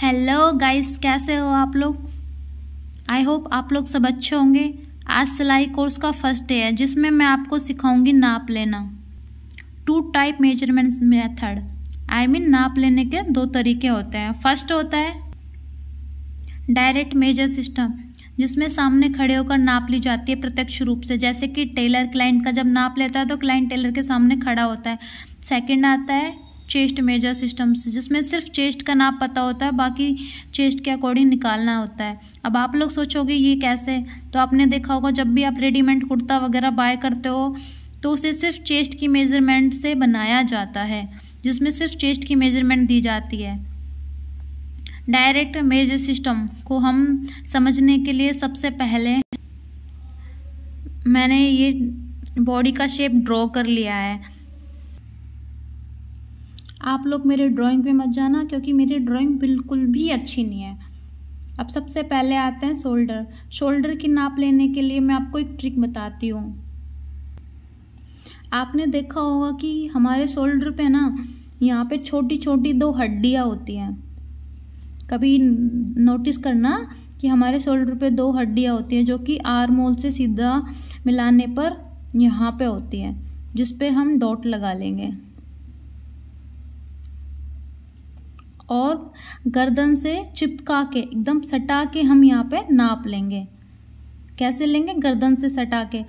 Hello guys, कैसे हो आप लोग। आई होप आप लोग सब अच्छे होंगे। आज सिलाई कोर्स का फर्स्ट डे है जिसमें मैं आपको सिखाऊंगी नाप लेना। 2 type measurement method, I mean नाप लेने के 2 तरीके होते हैं। फर्स्ट होता है डायरेक्ट मेजर सिस्टम, जिसमें सामने खड़े होकर नाप ली जाती है प्रत्यक्ष रूप से, जैसे कि टेलर क्लाइंट का जब नाप लेता है तो क्लाइंट टेलर के सामने खड़ा होता है। सेकंड आता है चेस्ट मेजर सिस्टम, जिसमें सिर्फ चेस्ट का नाप पता होता है, बाकी चेस्ट के अकॉर्डिंग निकालना होता है। अब आप लोग सोचोगे ये कैसे, तो आपने देखा होगा जब भी आप रेडीमेड कुर्ता वगैरह बाय करते हो तो उसे सिर्फ चेस्ट की मेजरमेंट से बनाया जाता है, जिसमें सिर्फ चेस्ट की मेजरमेंट दी जाती है। डायरेक्ट मेजर सिस्टम को हम समझने के लिए सबसे पहले मैंने ये बॉडी का शेप ड्रॉ कर लिया है। आप लोग मेरे ड्राइंग पे मत जाना क्योंकि मेरी ड्राइंग बिल्कुल भी अच्छी नहीं है। अब सबसे पहले आते हैं शोल्डर। शोल्डर की नाप लेने के लिए मैं आपको एक ट्रिक बताती हूँ। आपने देखा होगा कि हमारे शोल्डर पे ना यहाँ पे छोटी छोटी 2 हड्डियाँ होती हैं। कभी नोटिस करना कि हमारे शोल्डर पे 2 हड्डियाँ होती हैं जो कि आर्म होल से सीधा मिलाने पर यहाँ पे होती हैं, जिस पे हम डॉट लगा लेंगे और गर्दन से चिपका के एकदम सटा के हम यहाँ पे नाप लेंगे। कैसे लेंगे? गर्दन से सटा के।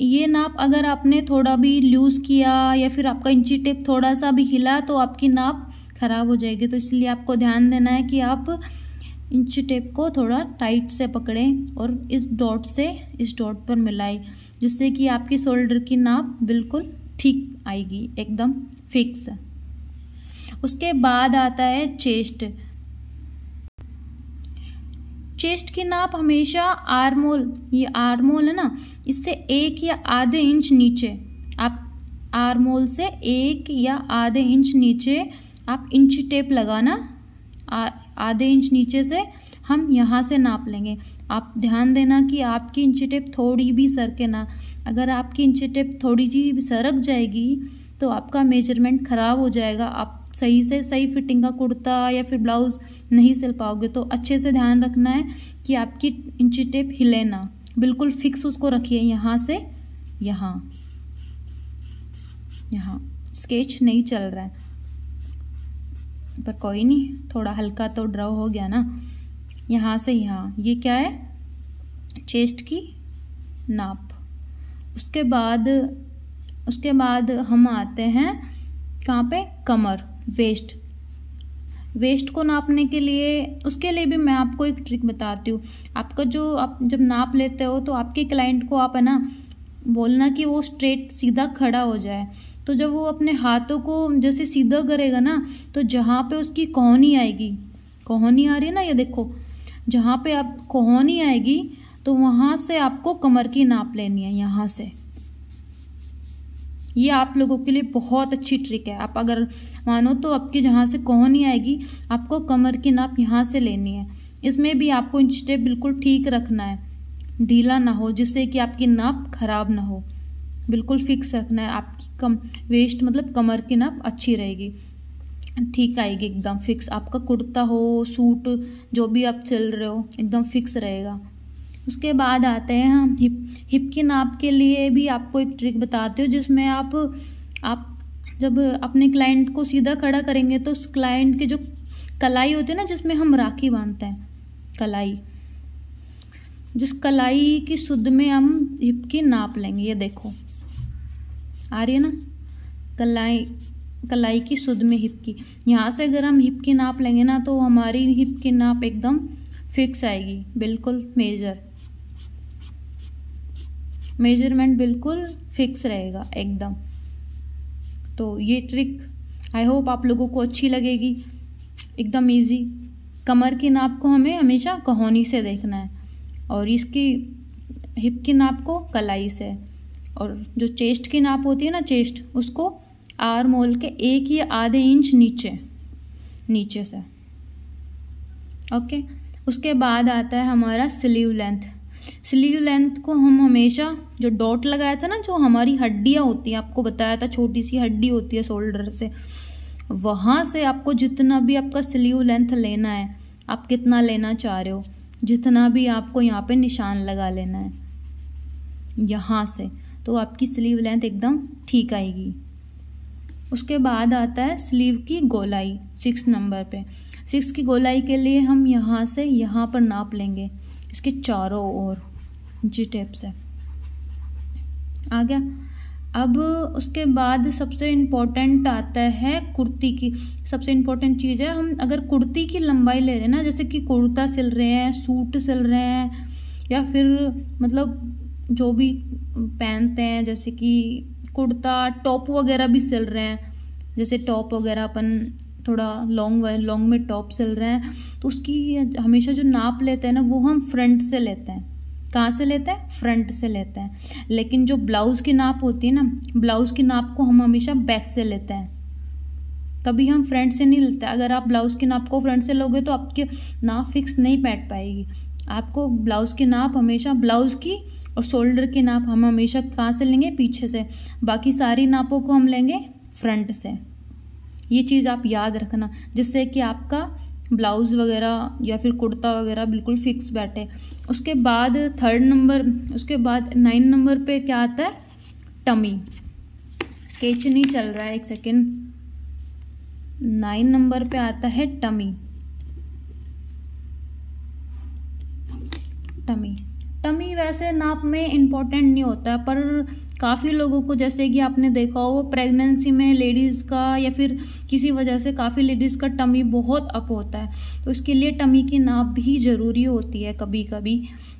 ये नाप अगर आपने थोड़ा भी लूज़ किया या फिर आपका इंची टेप थोड़ा सा भी हिला तो आपकी नाप खराब हो जाएगी। तो इसलिए आपको ध्यान देना है कि आप इंची टेप को थोड़ा टाइट से पकड़ें और इस डॉट से इस डॉट पर मिलाएं, जिससे कि आपकी शोल्डर की नाप बिल्कुल ठीक आएगी, एकदम फिक्स। उसके बाद आता है चेस्ट। चेस्ट की नाप हमेशा आर्म होल, ये आर्म होल है ना, इससे 1 या आधे इंच नीचे, आप आर्म होल से 1 या आधे इंच नीचे आप इंची टेप लगाना। आधे इंच नीचे से हम यहाँ से नाप लेंगे। आप ध्यान देना कि आपकी इंची टेप थोड़ी भी सरके ना। अगर आपकी इंची टेप थोड़ी सी भी सरक जाएगी तो आपका मेजरमेंट ख़राब हो जाएगा। आप सही से सही फिटिंग का कुर्ता या फिर ब्लाउज नहीं सिल पाओगे। तो अच्छे से ध्यान रखना है कि आपकी इंची टेप हिले ना, बिल्कुल फिक्स उसको रखिए। यहाँ से यहाँ, यहाँ स्केच नहीं चल रहा है पर कोई नहीं, थोड़ा हल्का तो ड्रॉ हो गया ना। यहाँ से यहाँ, ये क्या है? चेस्ट की नाप। उसके बाद हम आते हैं कहाँ पे? कमर, वेस्ट। वेस्ट को नापने के लिए, उसके लिए भी मैं आपको एक ट्रिक बताती हूँ। आपका जो आप जब नाप लेते हो तो आपके क्लाइंट को आप है ना बोलना कि वो स्ट्रेट सीधा खड़ा हो जाए। तो जब वो अपने हाथों को जैसे सीधा करेगा ना, तो जहाँ पे उसकी कोहनी आएगी, कोहनी आ रही है ना, ये देखो, जहाँ पे आप कोहनी आएगी तो वहाँ से आपको कमर की नाप लेनी है। यहाँ से, ये आप लोगों के लिए बहुत अच्छी ट्रिक है। आप अगर मानो तो आपकी जहाँ से कोहनी आएगी आपको कमर की नाप यहाँ से लेनी है। इसमें भी आपको इंच टेप बिल्कुल ठीक रखना है, ढीला ना हो, जिससे कि आपकी नाप खराब ना हो। बिल्कुल फिक्स रखना है। आपकी वेस्ट मतलब कमर की नाप अच्छी रहेगी, ठीक आएगी, एकदम फिक्स। आपका कुर्ता हो, सूट, जो भी आप सिल रहे हो, एकदम फिक्स रहेगा। उसके बाद आते हैं हम हिप की नाप के लिए भी आपको एक ट्रिक बताते हो, जिसमें आप जब अपने क्लाइंट को सीधा खड़ा करेंगे तो उस क्लाइंट की जो कलाई होती है ना, जिसमें हम राखी बांधते हैं, कलाई, जिस कलाई की सुध में हम हिप की नाप लेंगे। ये देखो आ रही है ना, कलाई की सुध में हिप की। यहाँ से अगर हम हिप की नाप लेंगे ना तो हमारी हिप की नाप एकदम फिक्स आएगी, बिल्कुल मेजरमेंट बिल्कुल फिक्स रहेगा एकदम। तो ये ट्रिक आई होप आप लोगों को अच्छी लगेगी, एकदम इजी। कमर की नाप को हमें हमेशा कोहनी से देखना है और इसकी हिप की नाप को कलाई से, और जो चेस्ट की नाप होती है ना, चेस्ट, उसको आर्म होल के 1 या आधे इंच नीचे से। ओके। उसके बाद आता है हमारा स्लीव लेंथ। स्लीव लेंथ को हम हमेशा, जो डॉट लगाया था ना, जो हमारी हड्डियाँ होती हैं, आपको बताया था छोटी सी हड्डी होती है शोल्डर से, वहाँ से आपको जितना भी आपका स्लीव लेंथ लेना है, आप कितना लेना चाह रहे हो, जितना भी आपको यहाँ पे निशान लगा लेना है यहाँ से, तो आपकी स्लीव लेंथ एकदम ठीक आएगी। उसके बाद आता है स्लीव की गोलाई 6 नंबर पे। 6 की गोलाई के लिए हम यहाँ से यहाँ पर नाप लेंगे, इसके चारों ओर जी टेप से। आ गया। अब उसके बाद सबसे इम्पोर्टेंट आता है कुर्ती की। सबसे इम्पोर्टेंट चीज़ है, हम अगर कुर्ती की लंबाई ले रहे हैं ना, जैसे कि कुर्ता सिल रहे हैं, सूट सिल रहे हैं, या फिर मतलब जो भी पहनते हैं, जैसे कि कुर्ता टॉप वगैरह भी सिल रहे हैं, जैसे टॉप वगैरह अपन थोड़ा लॉन्ग में टॉप सिल रहे हैं, तो उसकी हमेशा जो नाप लेते हैं ना, वो हम फ्रंट से लेते हैं। कहाँ से लेते हैं? फ्रंट से लेते हैं। लेकिन जो ब्लाउज़ की नाप होती है ना, ब्लाउज़ की नाप को हम हमेशा बैक से लेते हैं, कभी हम फ्रंट से नहीं लेते। अगर आप ब्लाउज़ की नाप को फ्रंट से लोगे तो आपकी नाप फिक्स नहीं बैठ पाएगी। आपको ब्लाउज़ की नाप हमेशा, ब्लाउज़ की और शोल्डर की नाप हम हमेशा कहाँ से लेंगे? पीछे से। बाकी सारी नापों को हम लेंगे फ्रंट से। ये चीज़ आप याद रखना, जिससे कि आपका ब्लाउज़ वगैरह या फिर कुर्ता वगैरह बिल्कुल फिक्स बैठे। उसके बाद 3rd नंबर, उसके बाद 9 नंबर पे क्या आता है? टमी। स्केच नहीं चल रहा है, एक सेकेंड। 9 नंबर पे आता है टमी। टमी वैसे नाप में इम्पोर्टेंट नहीं होता है, पर काफ़ी लोगों को, जैसे कि आपने देखा हो प्रेगनेंसी में लेडीज़ का या फिर किसी वजह से काफ़ी लेडीज़ का टमी बहुत अप होता है, तो इसके लिए टमी की नाप भी ज़रूरी होती है कभी कभी।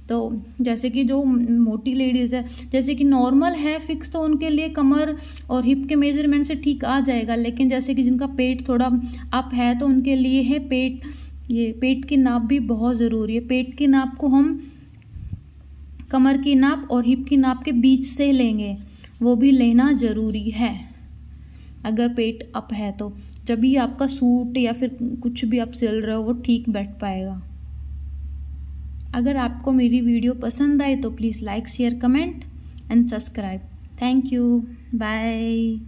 तो जैसे कि जो मोटी लेडीज़ है, जैसे कि नॉर्मल है फिक्स, तो उनके लिए कमर और हिप के मेजरमेंट से ठीक आ जाएगा। लेकिन जैसे कि जिनका पेट थोड़ा अप है, तो उनके लिए है पेट की नाप भी बहुत ज़रूरी है। पेट की नाप को हम कमर की नाप और हिप की नाप के बीच से लेंगे, वो भी लेना ज़रूरी है अगर पेट अप है तो, जब भी आपका सूट या फिर कुछ भी आप सिल रहे हो वो ठीक बैठ पाएगा। अगर आपको मेरी वीडियो पसंद आए तो please like, share, comment and subscribe. Thank you, bye.